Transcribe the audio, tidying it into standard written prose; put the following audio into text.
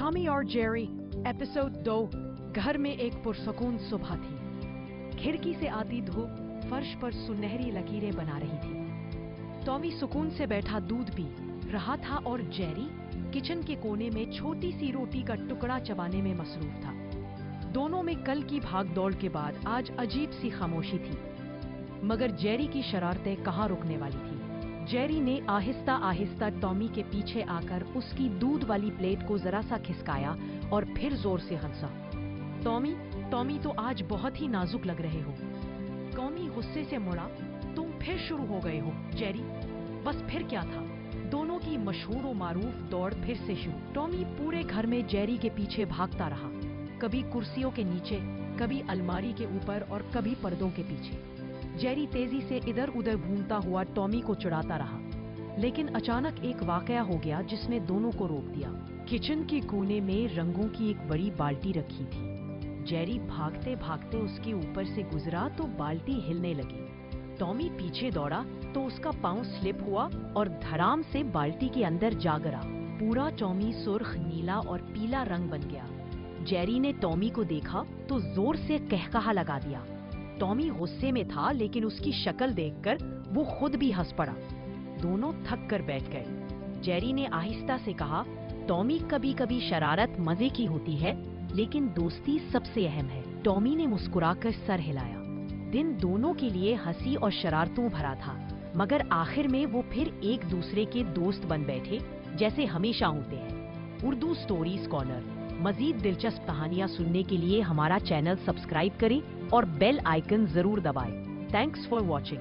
Tommy और Jerry episode 2। घर में एक पुरसकून सुबह थी। खिड़की से आती धूप फर्श पर सुनहरी लकीरें बना रही थी। टॉमी सुकून से बैठा दूध पी रहा था और जेरी किचन के कोने में छोटी सी रोटी का टुकड़ा चबाने में मसरूफ था। दोनों में कल की भागदौड़ के बाद आज अजीब सी खामोशी थी, मगर जेरी की शरारतें कहाँ रुकने वाली थी। जेरी ने आहिस्ता आहिस्ता टॉमी के पीछे आकर उसकी दूध वाली प्लेट को जरा सा खिसकाया और फिर जोर से हंसा। टॉमी तो आज बहुत ही नाजुक लग रहे हो। टॉमी गुस्से से मुड़ा। तुम फिर शुरू हो गए हो जेरी। बस फिर क्या था, दोनों की मशहूर व मारूफ दौड़ फिर से शुरू। टॉमी पूरे घर में जेरी के पीछे भागता रहा, कभी कुर्सियों के नीचे, कभी अलमारी के ऊपर और कभी पर्दों के पीछे। जेरी तेजी से इधर उधर घूमता हुआ टॉमी को चिढ़ाता रहा, लेकिन अचानक एक वाकया हो गया जिसने दोनों को रोक दिया। किचन के कोने में रंगों की एक बड़ी बाल्टी रखी थी। जेरी भागते भागते उसके ऊपर से गुजरा तो बाल्टी हिलने लगी। टॉमी पीछे दौड़ा तो उसका पांव स्लिप हुआ और धड़ाम से बाल्टी के अंदर जा गिरा। पूरा टॉमी सुर्ख, नीला और पीला रंग बन गया। जेरी ने टॉमी को देखा तो जोर से कहकहा लगा दिया। टॉमी गुस्से में था, लेकिन उसकी शक्ल देखकर वो खुद भी हंस पड़ा। दोनों थक कर बैठ गए। जेरी ने आहिस्ता से कहा, टॉमी कभी कभी शरारत मजे की होती है, लेकिन दोस्ती सबसे अहम है। टॉमी ने मुस्कुराकर सर हिलाया। दिन दोनों के लिए हंसी और शरारतों भरा था, मगर आखिर में वो फिर एक दूसरे के दोस्त बन बैठे, जैसे हमेशा होते हैं। Urdu stories corner. मजीद दिलचस्प कहानियां सुनने के लिए हमारा चैनल सब्सक्राइब करें और बेल आइकन जरूर दबाएं। Thanks for watching.